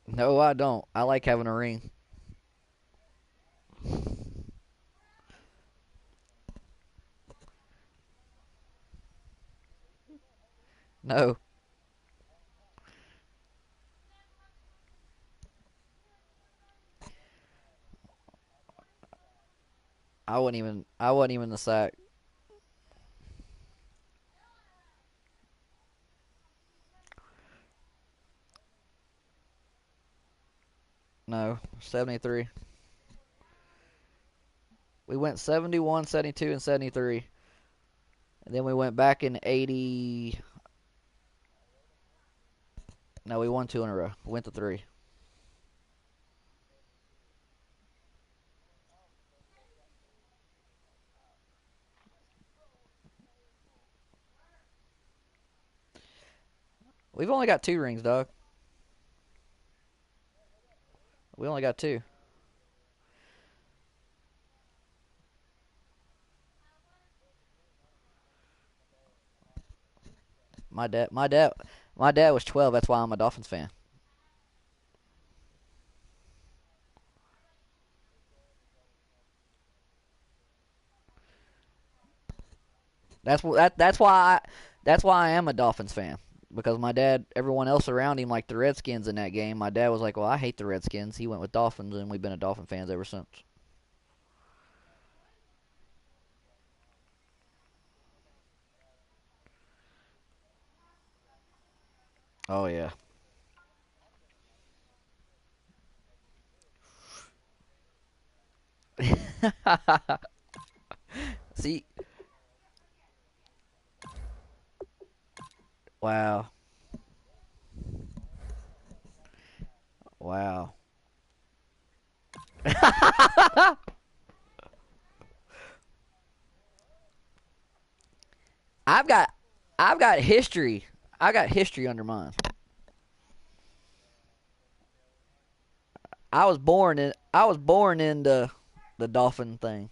No, I don't. I like having a ring. No. I wasn't even the sack. No. 73. We went 71, 72, and 73. And then we went back in 80. No, we won 2 in a row. We went to 3. We've only got 2 rings, dog. We only got 2. My dad was 12. That's why I'm a Dolphins fan. That's why I am a Dolphins fan. Because my dad, everyone else around him liked the Redskins in that game. My dad was like, "Well, I hate the Redskins." He went with Dolphins, and we've been a Dolphin fans ever since. Oh yeah. See, wow, wow. I've got, I've got history. I got history under mine. I was born in the Dolphin thing.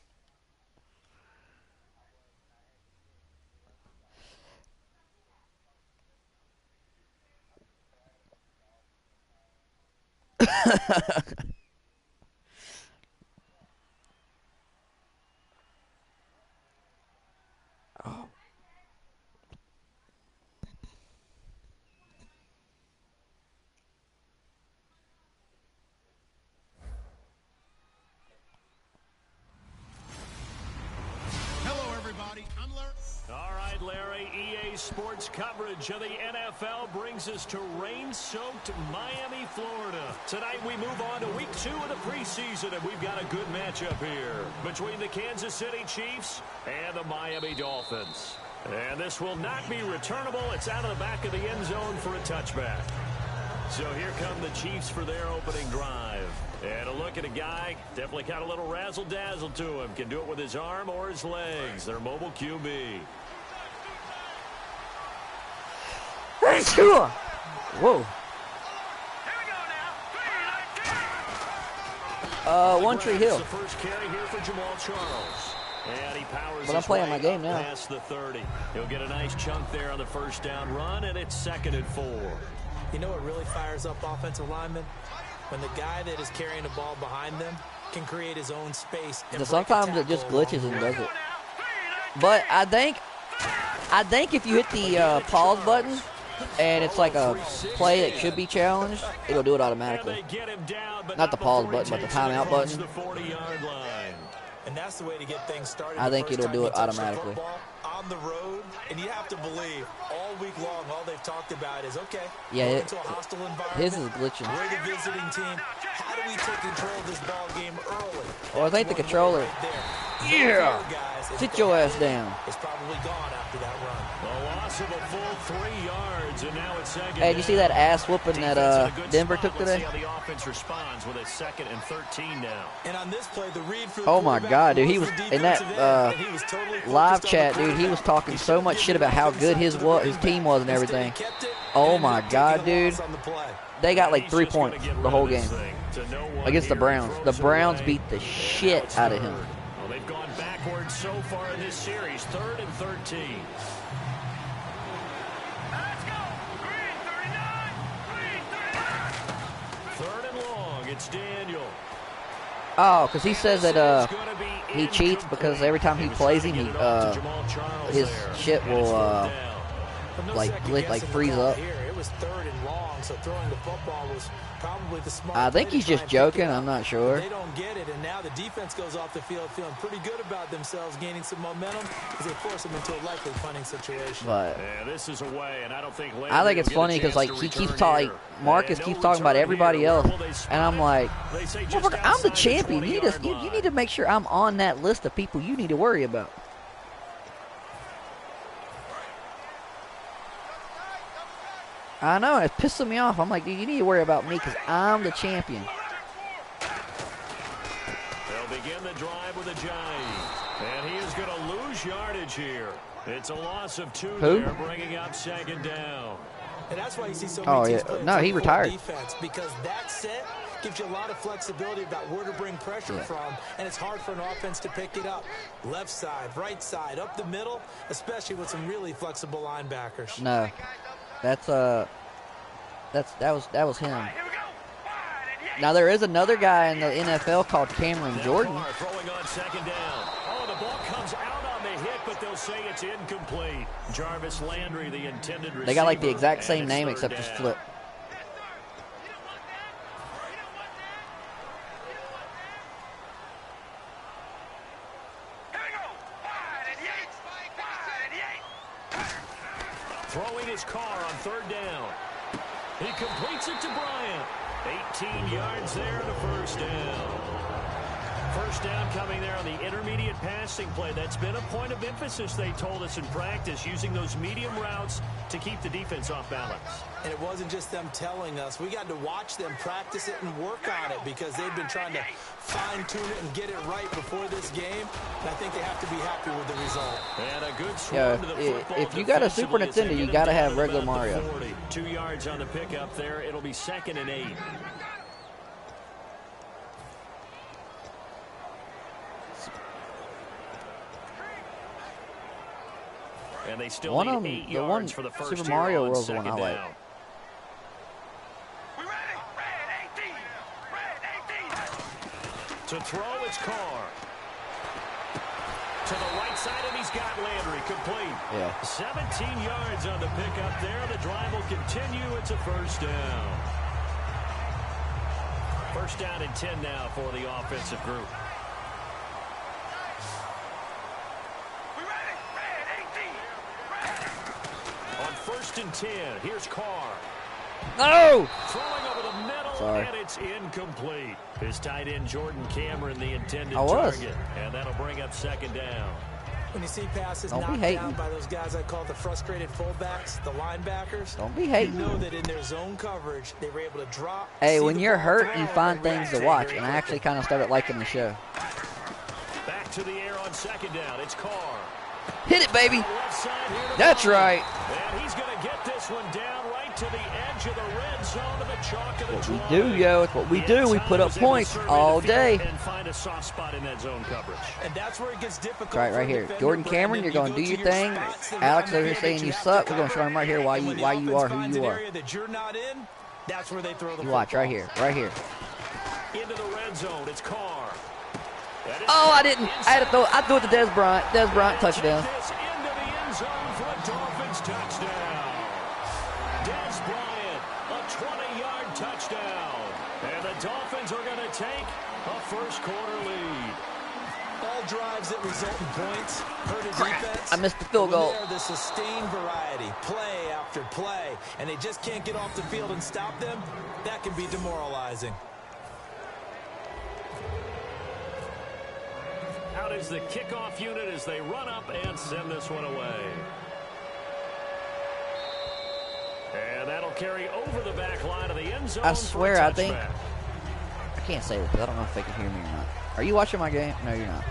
Hello, everybody. I'm Larry. All right, Larry, EA Sports coverage of the NFL brings us to rain-soaked Miami, Florida. Tonight we move on to week 2 of the preseason, and we've got a good matchup here between the Kansas City Chiefs and the Miami Dolphins. And this will not be returnable. It's out of the back of the end zone for a touchback. So here come the Chiefs for their opening drive. And a look at a guy, definitely got a little razzle-dazzle to him. Can do it with his arm or his legs. Their mobile QB. Whoa. One Tree Hill. The first carry here for Jamal Charles. And he powers But I'm playing my game now. Past the 30. He'll get a nice chunk there on the first down run, and it's 2nd and 4. You know what really fires up offensive linemen? When the guy that is carrying the ball behind them can create his own space. And sometimes it just glitches and does it. But I think if you hit the pause button and it's like a play that should be challenged, it'll do it automatically. Not the pause button, but the timeout button. And that's the way to get things started. I think it'll do it automatically. On the road, and you have to believe all week long, all they've talked about is, okay, yeah, into a hostile environment. His is glitching. We're the visiting team. How do we take control of this ball game early? Well, I think the controller. Yeah. Sit your ass down. It's probably gone after that run. A loss of a full 3 yards, and now it's 2nd. Hey, did you see that ass whooping that Denver took today? Let's see how the offense responds with a 2nd and 13 now. And on this play, the read for the oh my God, dude! He was the in that totally live chat, dude. He was talking so much shit about how good his team was and everything. Oh my God, dude! They got like 3 points the whole game against the Browns. The Browns beat the shit out of him. Well, they've gone backwards so far in this series. 3rd and 13. it's Daniel. Oh, because he says that he cheats because every time he plays him, his shit will like freeze up. It was 3rd and long, so throwing the football was probably the smart I think play he's to try just and joking. pick it up. I'm not sure. They don't get it, and now the defense goes off the field feeling pretty good about themselves, gaining some momentum as they force them into a likely punting situation. But Yeah, this is away, and I don't think I think it's funny because like he keeps talking, Marcus keeps talking about everybody else, and I'm like, motherfucker, I'm the champion. You need to make sure I'm on that list of people you need to worry about. I know, it's pissing me off. I'm like, dude, you need to worry about me because I'm the champion. They'll begin the drive with a jive, and he is going to lose yardage here. It's a loss of 2 Who? there, bringing up 2nd down. And that's why you see so many teams play No, he retired. defense, because that set gives you a lot of flexibility about where to bring pressure from, and it's hard for an offense to pick it up. Left side, right side, up the middle, especially with some really flexible linebackers. No, that was him. Now there is another guy in the NFL called Cameron Jordan. Throwing on 2nd down. Oh, the ball comes out on the hit, but they'll say it's incomplete. Jarvis Landry, the intended receiver. They got like the exact same name except just flip. Throwing his car on 3rd down. He completes it to Bryant. 18 yards there to 1st down. 1st down coming there on the intermediate passing play. That's been a point of emphasis, they told us in practice, using those medium routes to keep the defense off balance. And it wasn't just them telling us. We got to watch them practice it and work on it because they've been trying to fine-tune it and get it right before this game. And I think they have to be happy with the result. And a good swarm to the football. If you got a Super Nintendo, you got to have regular Mario. 2 yards on the pickup there. It'll be 2nd and 8. And they still need 8 yards for the first Super Mario World's the one I 2nd like. down. To throw, it's Carr. To the right side, and he's got Landry complete. Yeah. 17 yards on the pickup there. The drive will continue. It's a 1st down. 1st down and 10 now for the offensive group. On 1st and 10, here's Carr. No! Throwing over the middle, Sorry. and it's incomplete. His tight end, Jordan Cameron, the intended I was. target. And that'll bring up 2nd down. When you see passes Don't be knocked hating. down by those guys I call the frustrated fullbacks, the linebackers, Don't be hating. you know that in their zone coverage, they were able to drop. Hey, see when the you're ball, hurt, throw, you find and things to react watch, very and I actually quickly. kind of started liking the show. Back to the air on 2nd down. It's Carr. Hit it, baby. Left side here to That's Bryant. right. And he's going to get this one down right to the edge of the red zone of the chalk of the What we drive. do, yo, it's what we do. We put up points all day. And find a soft spot in that zone coverage. And that's where it gets difficult. Right, right here. Jordan Cameron, you're going to do your thing. Alex over here saying you suck. We're going to show him right here why you are who you are. That you're not in, that's where they throw the You watch right here, right here. Into the red zone. It's Carr. Oh, I didn't. I had to throw. I threw it to Des Bryant. Des Bryant touchdown. This into the end zone for a Dolphins touchdown. Des Bryant, a 20-yard touchdown. And the Dolphins are going to take a first-quarter lead. All drives that result in points hurt a defense. I missed the field goal. They're the sustained variety, play after play, and they just can't get off the field and stop them. That can be demoralizing. Out is the kickoff unit as they run up and send this one away. And that'll carry over the back line of the end zone. I swear, I for a think. touchback. I can't say this because I don't know if they can hear me or not. Are you watching my game? No, you're not.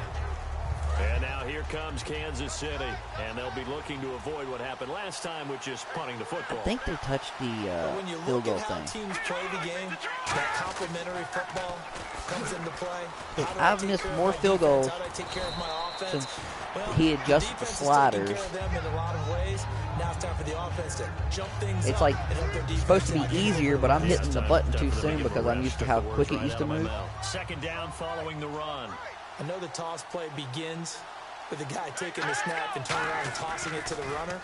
And now here comes Kansas City, and they'll be looking to avoid what happened last time, which is punting the football. I think they touched the But when you field look goal at how thing. teams play the game, that complementary football comes into play. How do I I've take missed care of more my field defense? goals How do I take care of my offense? since Well, he adjusted the defense is taking sliders. care of them in a lot of ways. Now it's time for the offense to jump things It's up like and help their defense supposed to be out. easier, but I'm hitting the button too soon because I'm used to how quick it used to move. Second down following the run. I know the toss play begins with the guy taking the snap and turning around and tossing it to the runner.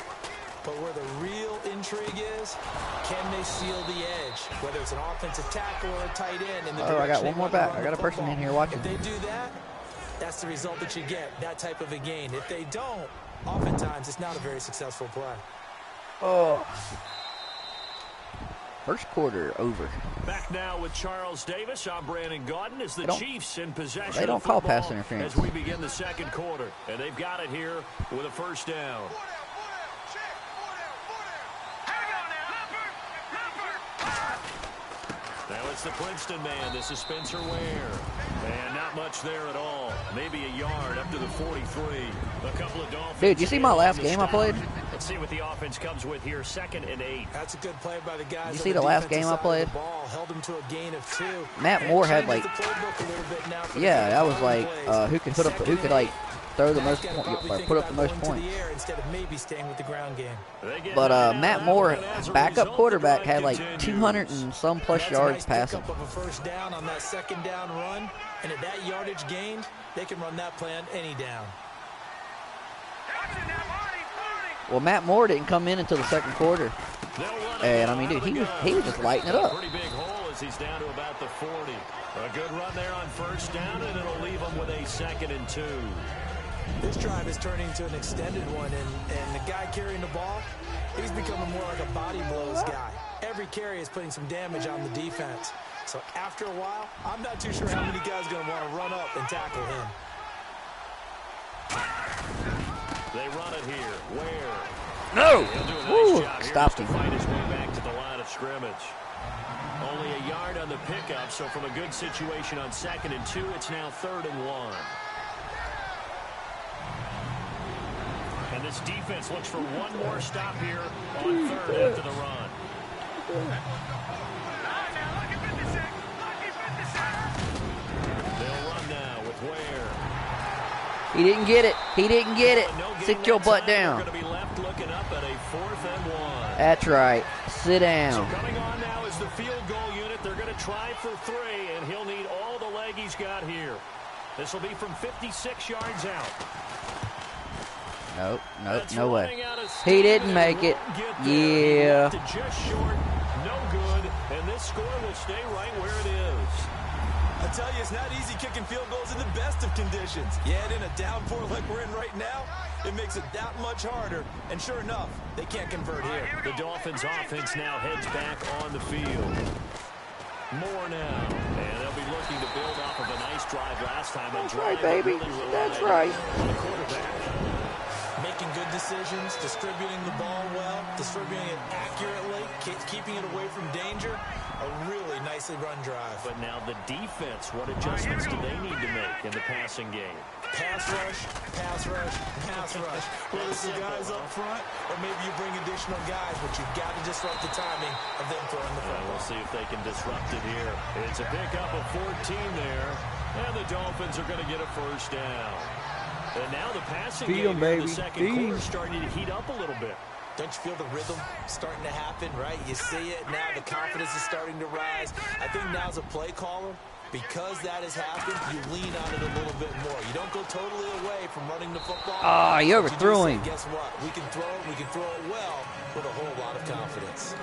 But where the real intrigue is, can they seal the edge? Whether it's an offensive tackle or a tight end. In the Oh, I got one more back. I got a person in here watching. If they do that, that's the result that you get, that type of a gain. If they don't, oftentimes it's not a very successful play. Oh. First quarter over. Back now with Charles Davis. I'm Brandon Gaudin as the Chiefs in possession. They don't call pass interference as we begin the second quarter. And they've got it here with a first down. Now it's the Princeton man. This is Spencer Ware. And not much there at all. Maybe a yard up to the 43. A couple of Dolphins. Dude, you see my last game I played? Let's see what the offense comes with here. 2nd and 8. That's a good play by the guys. You see the last game I played? Held him to a gain of 2. Matt Moore had like, yeah, that was like who could like throw the most point, or put up the most points. Instead of maybe staying with the ground game. But Matt Moore, backup quarterback, had like 200 and some plus yards passing. Of a first down on that second down run, and at that yardage gained, they can run that play on any down. Well, Matt Moore didn't come in until the second quarter, and I mean, dude, he was just lighting it up. Pretty big hole as he's down to about the 40. A good run there on first down, and it'll leave him with a 2nd and 2. This drive is turning to an extended one, and the guy carrying the ball, he's becoming more like a body blows guy. Every carry is putting some damage on the defense. So after a while, I'm not too sure how many guys are going to want to run up and tackle him. They run it here. Where? No! He'll do a nice job here Stopped to him. fight his way back to the line of scrimmage. Only a yard on the pickup, so from a good situation on 2nd and 2, it's now 3rd and 1. And this defense looks for one more stop here on 3rd after the run. They'll run now with Ware. He didn't get it. He didn't get it. Sit your butt down. Going to be left looking up at a 4th and 1. That's right. Sit down. So coming on now is the field goal unit. They're going to try for 3, and he'll need all the leg he's got here. This will be from 56 yards out. Nope, no way. He didn't make it. Yeah. Just short, no good, and this score will stay right where it is. I tell you, it's not easy kicking field goals in the best of conditions. Yet in a downpour like we're in right now, it makes it that much harder. And sure enough, they can't convert here. The Dolphins' offense now heads back on the field. More now, and they'll be looking to build off of a nice drive last time. That's right, baby. That's right. On the quarterback. Making good decisions, distributing the ball well, distributing it accurately, keeping it away from danger. A really nicely run drive. But now the defense, what adjustments do they need to make in the passing game? Pass rush, pass rush, pass rush. Whether it's the guys up front, or maybe you bring additional guys, but you've got to disrupt the timing of them throwing the football. We'll see if they can disrupt it here. It's a pickup of 14 there, and the Dolphins are going to get a first down. And now the passing game in the second quarter is starting to heat up a little bit. Don't you feel the rhythm starting to happen, right? You see it now. The confidence is starting to rise. I think now's a play caller. Because that has happened, you lean on it a little bit more. You don't go totally away from running the football. Ah, you overthrew him. Guess what? We can throw it. We can throw it well with a whole lot of confidence.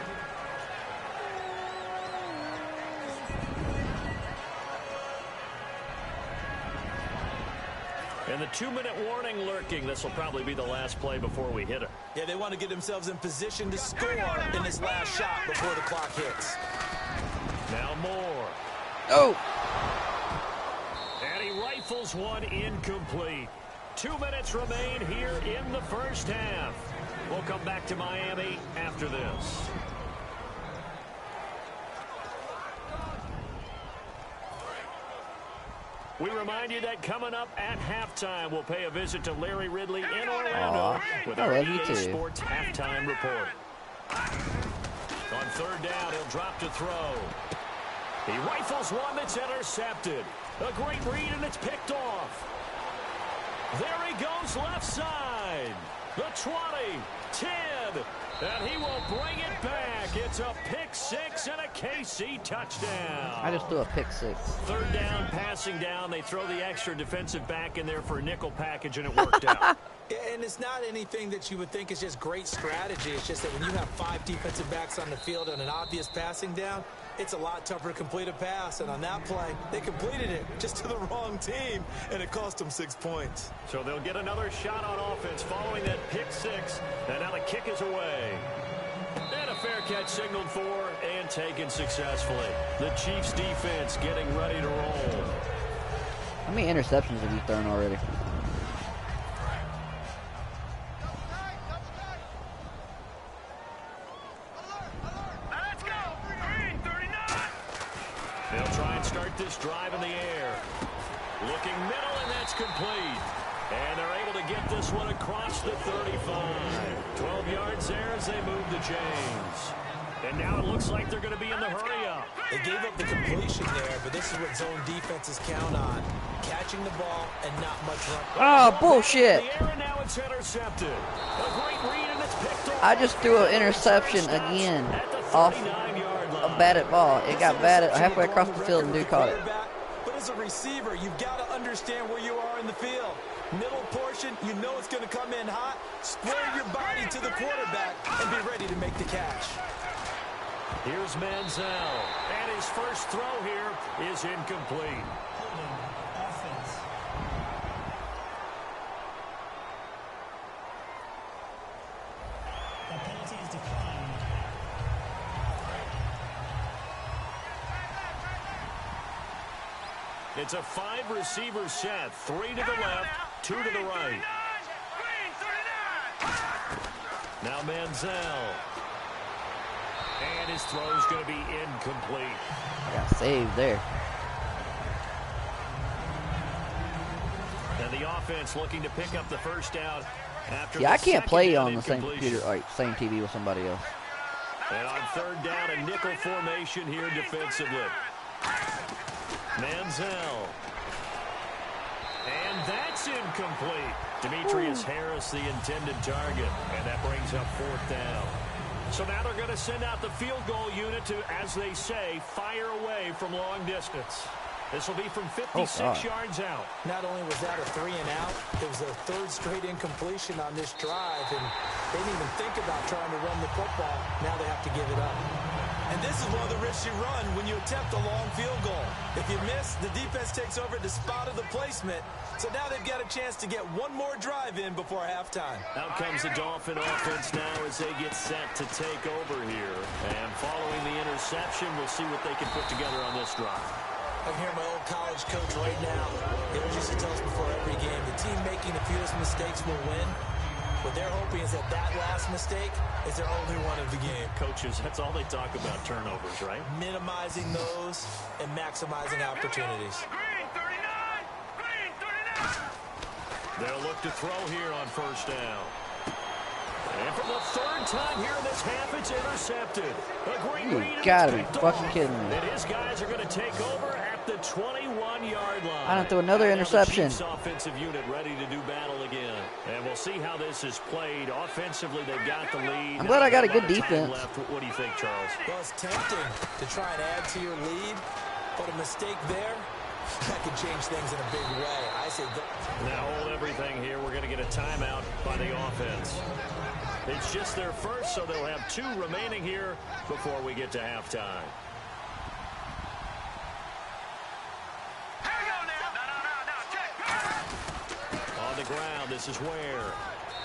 And the 2-minute warning lurking. This will probably be the last play before we hit it. Yeah, they want to get themselves in position to score in this last shot before the clock hits. Now Moore. Oh. And he rifles one incomplete. 2 minutes remain here in the first half. We'll come back to Miami after this. We remind you that coming up at halftime, we'll pay a visit to Larry Ridley in Orlando with our EA Sports halftime report. On 3rd down, he'll drop to throw. He rifles one that's intercepted. A great read, and it's picked off. There he goes left side. The 20, 10, and he will bring it back. It's a pick six and a KC touchdown. I just threw a pick six. Third down, passing down. They throw the extra defensive back in there for a nickel package, and it worked out. And it's not anything that you would think is just great strategy. It's just that when you have 5 defensive backs on the field and an obvious passing down, it's a lot tougher to complete a pass. And on that play, they completed it just to the wrong team, and it cost them 6 points. So they'll get another shot on offense following that pick six, and now the kick is away. And a fair catch signaled for and taken successfully. The Chiefs defense getting ready to roll. How many interceptions have you thrown already? They'll try and start this drive in the air. Looking middle, and that's complete. And they're able to get this one across the 35. 12 yards there as they move the chains. And now it looks like they're going to be in the hurry-up. They gave up the completion there, but this is what zone defenses count on. Catching the ball and not much run. Oh, bullshit. The air, and now it's intercepted. A great read, and it's picked off. I just threw an interception again off a batted ball. It got batted halfway across the field, and dude caught it. But as a receiver, you've got to understand where you are in the field. Middle portion, you know it's going to come in hot. Square your body to the quarterback and be ready to make the catch. Here's Manziel, and his first throw here is incomplete. Offense. The penalty is declined. It's a 5-receiver set, 3 to the left, 2 to the right. Now Manziel. And his throw's going to be incomplete. Got saved there. And the offense looking to pick up the first down after Yeah, I the can't second play down on the same incompletion. computer, like same TV with somebody else. And on third down, a nickel formation here defensively. Manziel. And that's incomplete. Demetrius Harris, the intended target. And that brings up fourth down. So now they're going to send out the field goal unit to, as they say, fire away from long distance. This will be from 56 yards out. Not only was that a 3-and-out, it was their third straight incompletion on this drive, and they didn't even think about trying to run the football. Now they have to give it up. And this is one of the risks you run when you attempt a long field goal. If you miss, the defense takes over the spot of the placement. So now they've got a chance to get one more drive in before halftime. Out comes the Dolphin offense now as they get set to take over here. And following the interception, we'll see what they can put together on this drive. I'm hearing my old college coach right now. He always used to tell us before every game, the team making the fewest mistakes will win. What they're hoping is that that last mistake is their only one of the game. Coaches, that's all they talk about, turnovers, right? Minimizing those and maximizing opportunities. They'll look to throw here on first down. And for the third time here in this half, it's intercepted. A great You read, and gotta it's be picked fucking off. kidding me. And his guys are going to take over at the 21-yard line. I done threw another And now interception. The Chiefs offensive unit ready to do battle again. And we'll see how this is played. Offensively, they've got the lead. I'm glad I got a good Not lot of time defense. left. What do you think, Charles? Well, it's tempting to try and add to your lead, but a mistake there, that could change things in a big way. I say Now hold everything here. We're going to get a timeout by the offense. It's just their first, so they'll have 2 remaining here before we get to halftime. On the ground, this is Ware.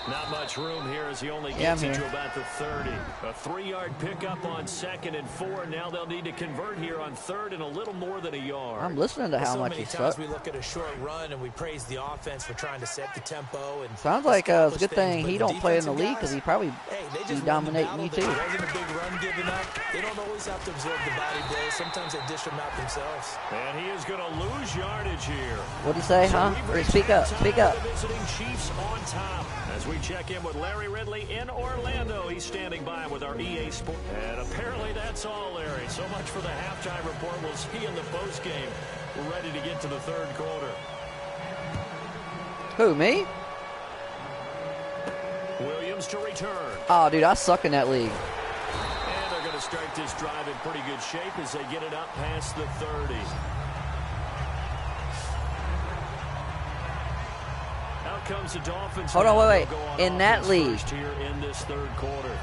Not much room here as he only gets it to about the 30. A 3-yard pickup on 2nd and 4. Now they'll need to convert here on 3rd and a little more than a yard. I'm listening to how so much many he times sucks. we look at a short run and we praise the offense for trying to set the tempo. And Sounds like it's a establish good thing things, he but don't play in the defensive league because guys, he probably they be just dominating won me the too. battle. There wasn't a big run given up. They don't always have to absorb the body blows. Sometimes they dish them out themselves. And he is going to lose yardage here. What'd he say, huh? Or speak up, speak up. The visiting Chiefs on top as we check in with Larry Ridley in Orlando. He's standing by with our EA Sports. And apparently that's all, Larry. So much for the halftime report. We'll see in the postgame. We're ready to get to the third quarter. Who, me? seems to return. Oh, dude, I suck in that league. And they're going to start this drive in pretty good shape as they get it up past the 30. Out comes the Dolphins. Hold on, wait. In that league. Here in this third quarter.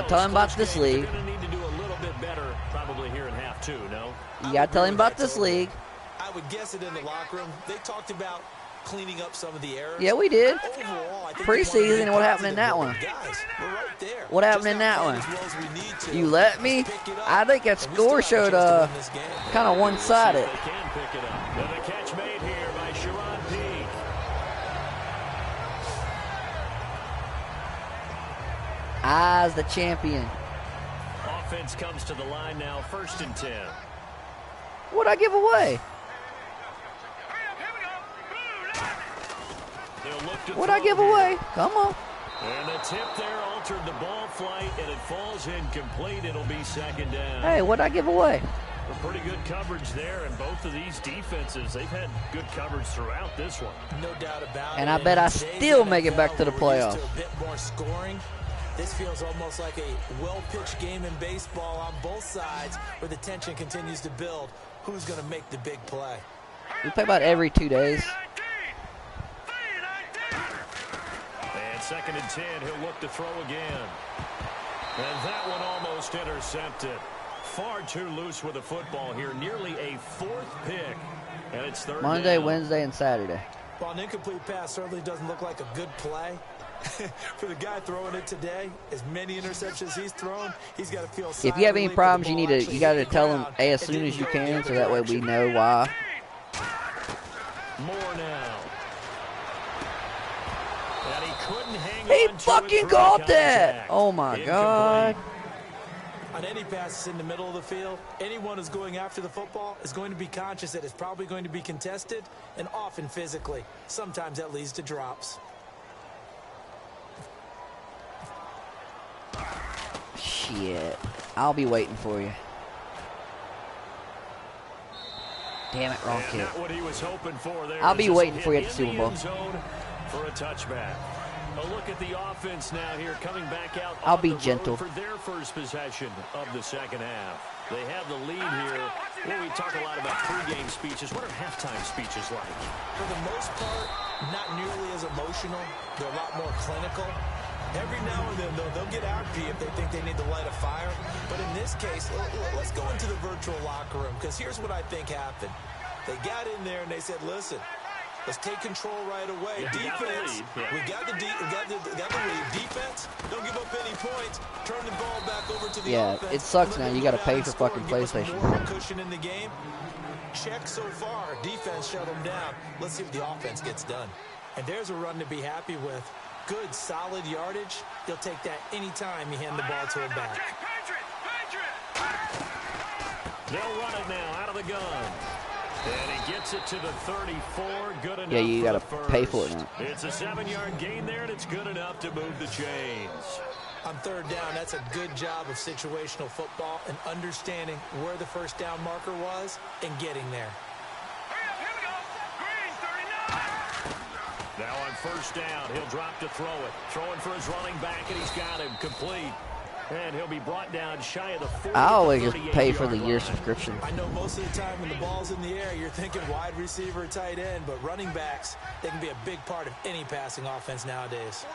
Tell him about this league. They're going to need to do a little bit better probably here in half two, no? You got to tell him about this league. I would guess it in the locker room. They talked about cleaning up some of the errors. Yeah, we did. Overall, I think Preseason, what happened in that one? Guys, we're right there. What happened in that one? You let me? I think that score showed kind of one-sided. They can pick it up. And the catch made here by Sharon Peak. I's the champion. Offense comes to the line now, 1st and 10. What'd I give away? What'd I give away? Come on. And the tip there altered the ball flight, and it falls incomplete. It'll be 2nd down. Hey, what'd I give away? Well, pretty good coverage there, and both of these defenses, they've had good coverage throughout this one. No doubt about it. And I bet I still make it back to the playoffs. A bit more scoring. This feels almost like a well-pitched game in baseball on both sides where the tension continues to build. Who's going to make the big play? We play about every 2 days. And 2nd and 10, he'll look to throw again. And that one almost intercepted. Far too loose with the football here. Nearly a 4th pick. And it's 3rd Monday, down. Wednesday, and Saturday. Well, an incomplete pass certainly doesn't look like a good play. For the guy throwing it today, as many interceptions he's thrown, he's got to feel. If you have any problems, you got to tell them as soon as you can, so that way we know why. More now. And he couldn't hang He on to fucking it caught through that! contact. Oh my Incomplete. God. On any passes in the middle of the field, anyone who's going after the football is going to be conscious that it's probably going to be contested, and often physically. Sometimes that leads to drops. Shit. I'll be waiting for you. Damn it, wrong kick. Not what he was hoping for there. I'll be waiting for you at the Super Bowl. For a touchback. A look at the offense now here coming back out. I'll on be the road gentle. for their first possession of the 2nd half. They have the lead here. Well, we talk a lot about pregame speeches. What are halftime speeches like? For the most part, not nearly as emotional. They're a lot more clinical. Every now and then, though, they'll get outbeat if they think they need to light a fire. But in this case, let's go into the virtual locker room, because here's what I think happened. They got in there and they said, listen, let's take control right away. Defense, we got the lead. Defense, don't give up any points. Turn the ball back over to the offense. It sucks now. You got to pay for fucking PlayStation. Cushion in the game. Check so far. Defense shut them down. Let's see what the offense gets done. And there's a run to be happy with. Good, solid yardage. He'll take that anytime you hand the ball to him back. They'll run it now out of the gun. And he gets it to the 34. Good enough. Yeah, you got to pay for it now. It's a 7-yard gain there, and it's good enough to move the chains. On 3rd down, that's a good job of situational football and understanding where the 1st down marker was and getting there. Now on 1st down, he'll drop to throw it. Throwing for his running back, and he's got him complete. And he'll be brought down shy of the 40. I always just pay for the year subscription. I know most of the time when the ball's in the air, you're thinking wide receiver, tight end, but running backs, they can be a big part of any passing offense nowadays.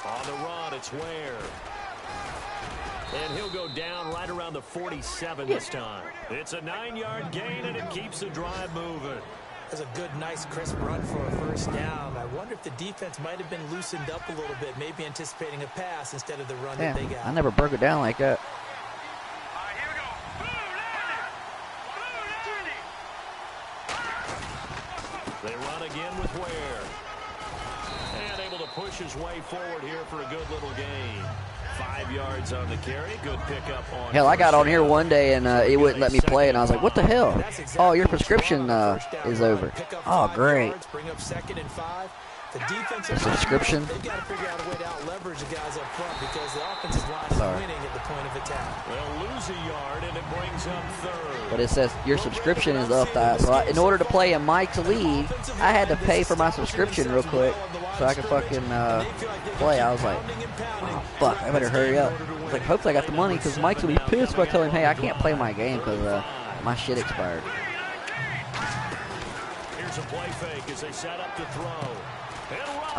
On the run, it's Ware. And he'll go down right around the 47 this time. It's a 9-yard gain, and it keeps the drive moving. That's a good, nice, crisp run for a 1st down. I wonder if the defense might have been loosened up a little bit, maybe anticipating a pass instead of the run that they got. I never broke it down like that. They run again with Ware. And able to push his way forward here for a good little gain. 5 yards on the carry. Good pickup on. Hell, I got on here one day and it wouldn't let me play, and I was like, what the hell? Oh, your prescription is over. Oh, great. Bring up 2nd and 5. The defense, The subscription. They've got to figure out a way to out-leverage the guys up front because the offensive line is winning at the point of attack. They'll lose a yard, and it brings up third. But it says your subscription is up. So in order to play in Mike's league, I had to pay for my subscription real quick so I could fucking play. I was like, oh, fuck, I better hurry up. I was like, hopefully I got the money because Mike's will be pissed if I tell him, hey, I can't play my game because my shit expired. Here's a play fake as they set up to throw.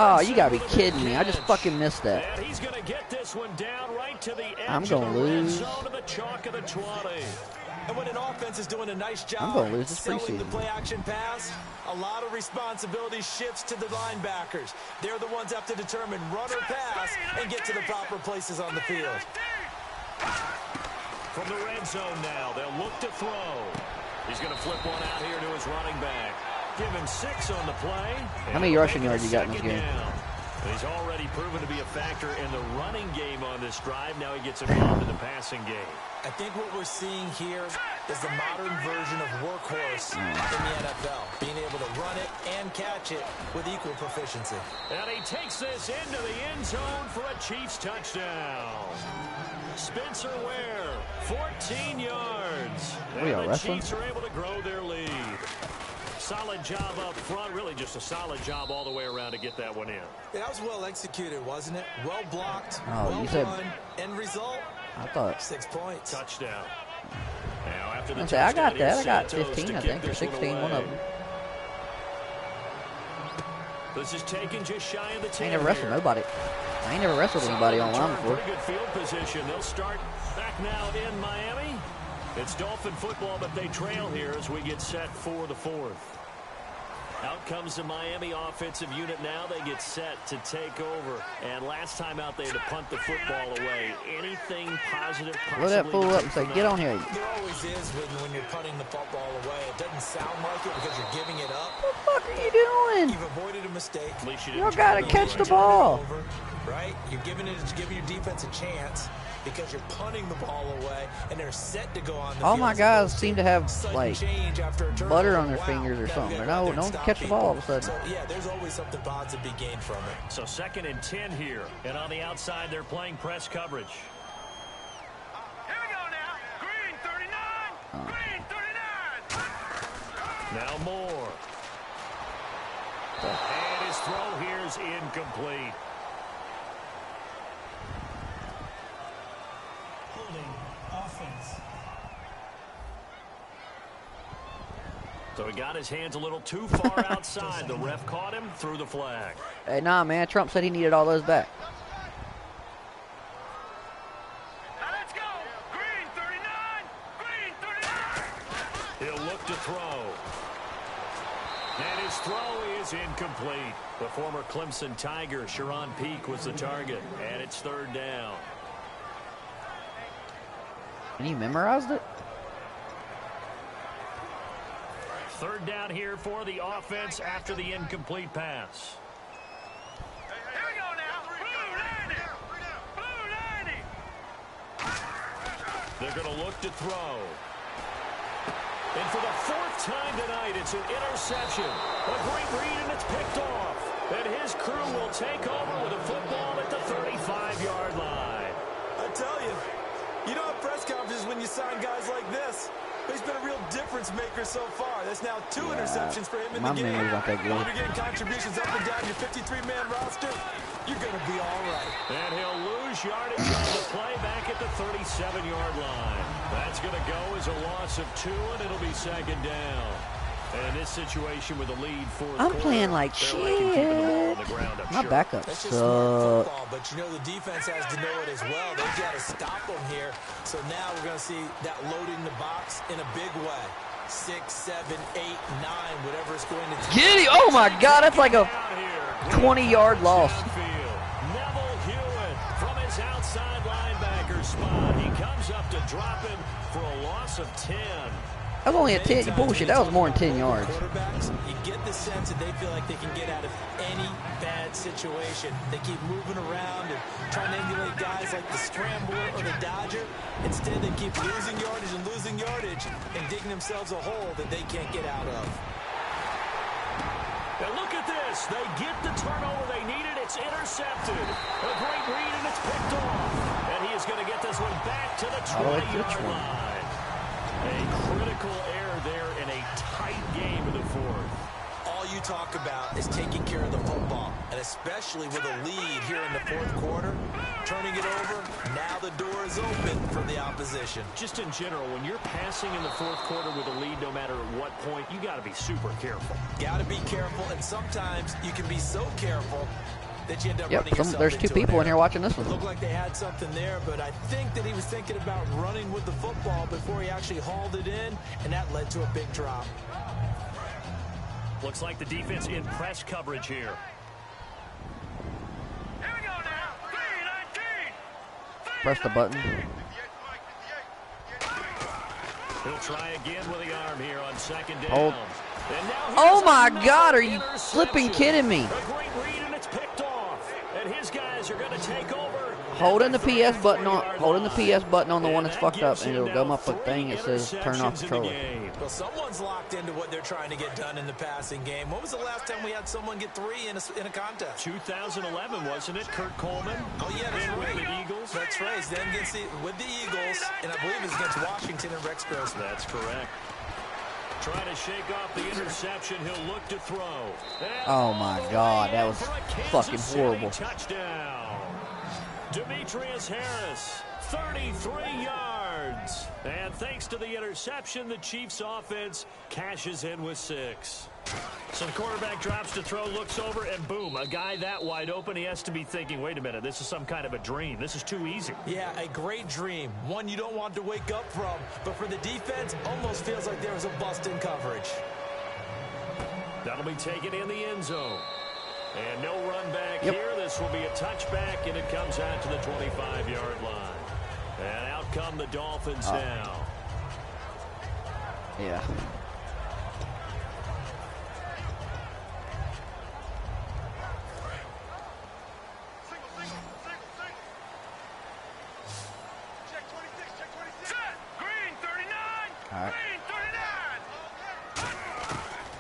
Oh, you gotta be kidding me. I just fucking missed that. And he's gonna get this one down right to the edge I'm gonna lose. of the chalk of the 20. And when an offense is doing a nice job I'm gonna lose this selling the preseason. play-action pass, a lot of responsibility shifts to the linebackers. They're the ones that have to determine run or pass and get to the proper places on the field. From the red zone now, they'll look to throw. He's gonna flip one out here to his running back. Give him 6 on the play. How many rushing yards you got in this game? He's already proven to be a factor in the running game on this drive. Now he gets involved in the passing game. I think what we're seeing here is the modern version of workhorse in the NFL. Being able to run it and catch it with equal proficiency. And he takes this into the end zone for a Chiefs touchdown. Spencer Ware, 14 yards. And the Chiefs are able to grow their lead. Solid job up front, really just a solid job all the way around to get that one in. That was well executed, wasn't it? Well blocked, well run, end result, I thought 6 points. Touchdown. Now after the I got that. I got Santos 15, I think, or 16, one of them. This is taken just shy of the 10. I ain't never wrestled nobody. I ain't never wrestled anybody online before. Pretty good field position. They'll start back now in Miami. It's Dolphin football, but they trail here as we get set for the 4th. Out comes the Miami offensive unit now. They get set to take over. And last time out, they had to punt the football away. Anything positive possibly? Look that fool up and say, get on here. There always is when you're punting the football away. It doesn't sound like it because you're giving it up. What the fuck are you doing? You've avoided a mistake. You gotta catch the ball. Right? You're giving your defense a chance because you're punting the ball away and they're set to go on the All field. my guys seem to have like butter on their fingers or something. No, don't catch the ball all of a sudden. So, yeah, there's always something positive to be gained from it. So 2nd and 10 here. And on the outside, they're playing press coverage. Here we go now. Green 39. Green 39. Now Moore. And his throw here is incomplete. Offense. So he got his hands a little too far outside. The ref caught him, threw the flag. Hey, nah, man. Trump said he needed all those back. Now let's go. Green 39. Green 39. He'll look to throw. And his throw is incomplete. The former Clemson Tiger, Sharon Peak, was the target. And it's 3rd down. And he memorized it? 3rd down here for the offense after the incomplete pass. Here we go now. Blue 90. Blue 90. They're going to look to throw. And for the 4th time tonight, it's an interception. A great read, and it's picked off. And his crew will take over with a football at the 35-yard line. I tell you, you don't have press conferences when you sign guys like this. He's been a real difference maker so far. That's now 2 interceptions for him in the game. My memory's not that good. When you're getting contributions up and down your 53-man roster, you're going to be all right. And he'll lose yardage on the play back at the 37-yard line. That's going to go as a loss of 2, and it'll be 2nd down. And in this situation with a lead for the I'm playing like shit. My backup That's sucks. just smart football, but you know the defense has to know it as well. They've got to stop them here. So now we're going to see that loading the box in a big way. 6, 7, 8, 9, whatever it's going to take. Get it! Oh my God, that's like a 20-yard loss. Neville Hewitt from his outside linebacker spot. He comes up to drop him for a loss of 10. That was only a 10. Bullshit, that was more than 10 yards. Quarterbacks, you get the sense that they feel like they can get out of any bad situation. They keep moving around and trying to emulate guys like the Scrambler or the Dodger. Instead, they keep losing yardage and digging themselves a hole that they can't get out of. And look at this. They get the turnover they needed. It's intercepted. A great read, and it's picked off. And he is going to get this one back to the 20-yard line. A critical error there in a tight game in the fourth. All you talk about is taking care of the football, and especially with a lead here in the fourth quarter, turning it over, now the door is open for the opposition. Just in general, when you're passing in the fourth quarter with a lead, no matter at what point, you got to be super careful. Got to be careful, and sometimes you can be so careful that you end up running yourself there's two people in here watching this one. It looked like they had something there, but I think that he was thinking about running with the football before he actually hauled it in, and that led to a big drop. Looks like the defense in press coverage here. Here we go now. 3-19. Press the button. He'll try again with the arm here on second down. Hold. And now Oh my God, are you flipping kidding me? A great read, and it's picked off. And his guys are going to take over. Holding the PS button on, the one that's fucked up, and it'll come up a thing that says turn off controller. Well, someone's locked into what they're trying to get done in the passing game. When was the last time we had someone get 3 in a contest? 2011, wasn't it? Kurt Coleman. Oh, yeah, that's right. With the Eagles. That's right. Then with the Eagles, and I believe it's against Washington and Rex Grossman. That's correct. Trying to shake off the interception. He'll look to throw. Oh, my God. That was fucking horrible. Touchdown. Demetrius Harris, 33 yards. And thanks to the interception, the Chiefs offense cashes in with 6. So the quarterback drops to throw, looks over, and boom, a guy that wide open, he has to be thinking, wait a minute, this is some kind of a dream. This is too easy. Yeah, a great dream. One you don't want to wake up from. But for the defense, almost feels like there was a bust in coverage. That'll be taken in the end zone. And no run back here. This will be a touchback, and it comes out to the 25-yard line. And out come the Dolphins now. Yeah. Check 26, check 26. Set. Green 39. All right. Green 39.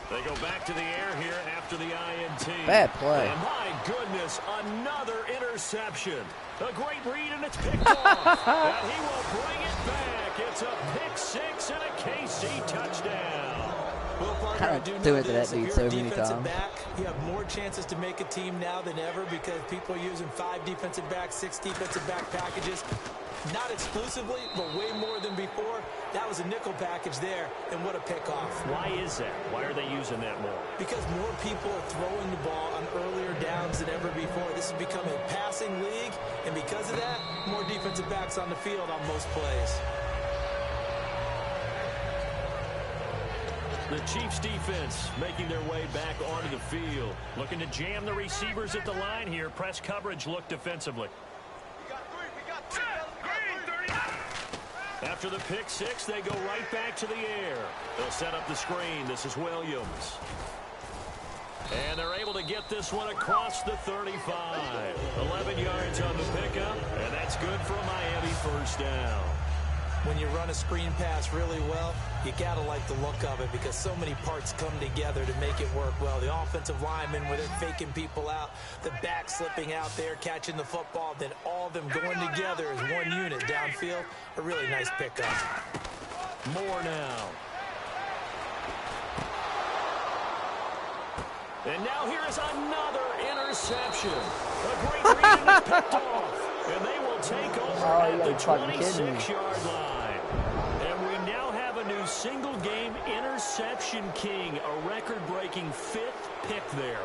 They go back to the air here after the INT. Bad play. And my goodness, another interception. A great read, and it's picked off. And he will bring it back. It's a pick 6 and a KC touchdown. Well, partner, I do threw know it to that this. dude If so you're a many defensive times. back, you have more chances to make a team now than ever because people are using 5 defensive backs, 6 defensive back packages. Not exclusively, but way more than before. That was a nickel package there, and what a pickoff. Why is that? Why are they using that more? Because more people are throwing the ball on earlier downs than ever before. This has become a passing league, and because of that, more defensive backs on the field on most plays. The Chiefs defense making their way back onto the field. Looking to jam the receivers at the line here. Press coverage look defensively. We got 3, we got 3. Green 39. After the pick 6, they go right back to the air. They'll set up the screen. This is Williams. And they're able to get this one across the 35. 11 yards on the pickup, and that's good for a Miami first down. When you run a screen pass really well, you got to like the look of it because so many parts come together to make it work well. The offensive linemen, where they're faking people out, the back slipping out there, catching the football, then all of them going together as one unit downfield. A really nice pickup. More now. And now here is another interception. A great read, and it's picked off. And they will take over at the 26-yard line. And we now have a new single-game interception king, a record-breaking 5th pick there.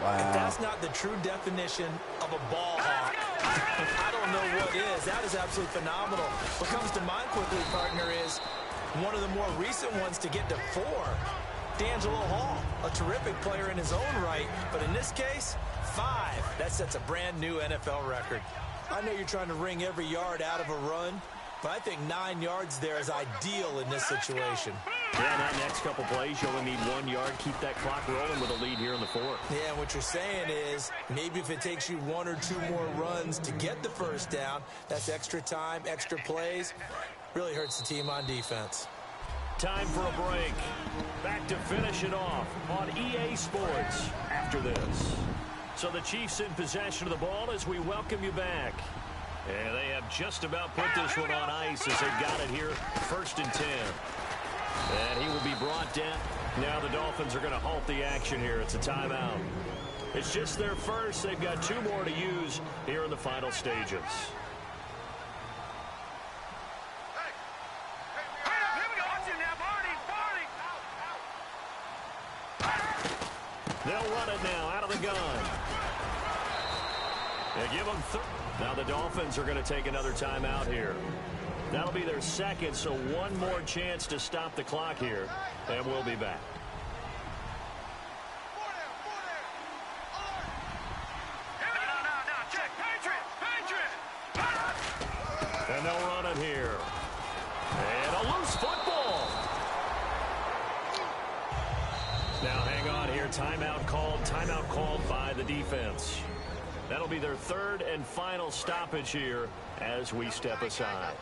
Wow. If that's not the true definition of a ball hawk, I don't know what is. That is absolutely phenomenal. What comes to mind quickly, partner, is one of the more recent ones to get to 4. D'Angelo Hall, a terrific player in his own right, but in this case, 5. That sets a brand new NFL record. I know you're trying to wring every yard out of a run, but I think 9 yards there is ideal in this situation. Yeah, that next couple plays, you only need 1 yard. Keep that clock rolling with a lead here in the 4th. Yeah, and what you're saying is maybe if it takes you 1 or 2 more runs to get the first down, that's extra time, extra plays. Really hurts the team on defense. Time for a break. Back to finish it off on EA Sports after this. So the Chiefs in possession of the ball as we welcome you back. And they have just about put this one on ice as they've got it here, 1st and 10. And he will be brought down. Now the Dolphins are going to halt the action here. It's a timeout. It's just their first. They've got 2 more to use here in the final stages. They'll run it now out of the gun. They give them now the Dolphins are going to take another timeout here. That'll be their second, so one more chance to stop the clock here, and we'll be back. And they'll run it here. And a loose football. Now hang on here. Timeout called by the defense. That'll be their 3rd and final stoppage here as we step aside.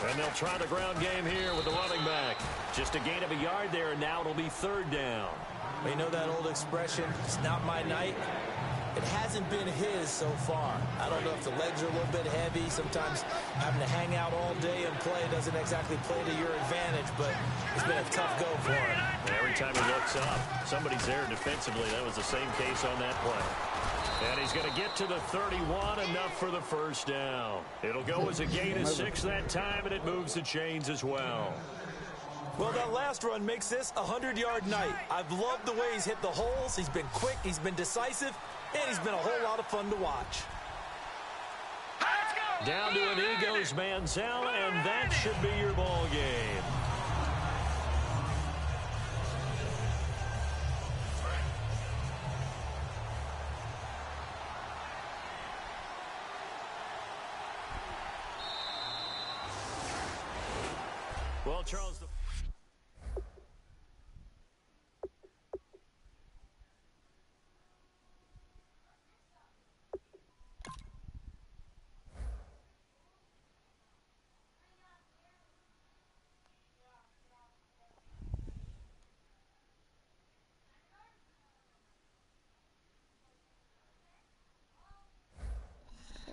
And they'll try the ground game here with the running back. Just a gain of a yard there, and now it'll be 3rd down. You know that old expression, it's not my night? It hasn't been his so far. I don't know if the legs are a little bit heavy. Sometimes having to hang out all day and play doesn't exactly play to your advantage, but it's been a tough go for him. Every time he looks up, somebody's there defensively. That was the same case on that play. And he's going to get to the 31, enough for the 1st down. It'll go as a gain of 6 that time, and it moves the chains as well. Well, that last run makes this a 100-yard night. I've loved the way he's hit the holes. He's been quick, he's been decisive, and he's been a whole lot of fun to watch. Down to an Egos Manziel, and that should be your ball game. Well, Charles,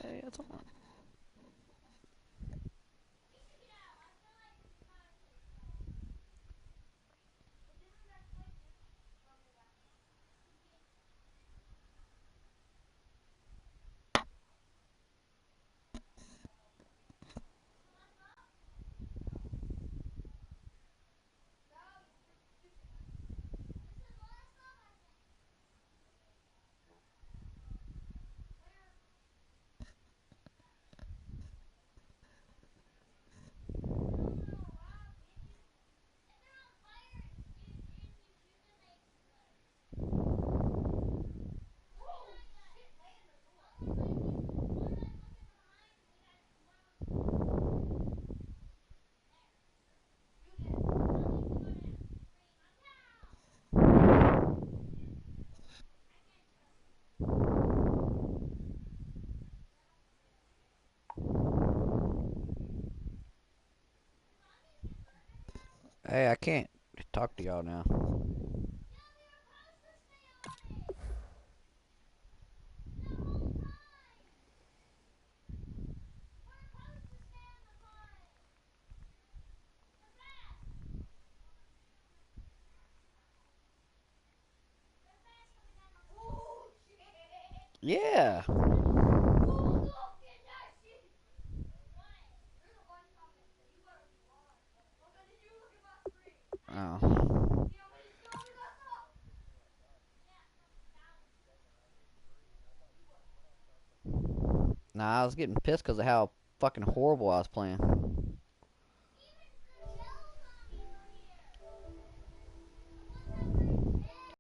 Hey, that's on. Hey, I can't talk to y'all now. Yeah. Oh. Nah, I was getting pissed because of how fucking horrible I was playing.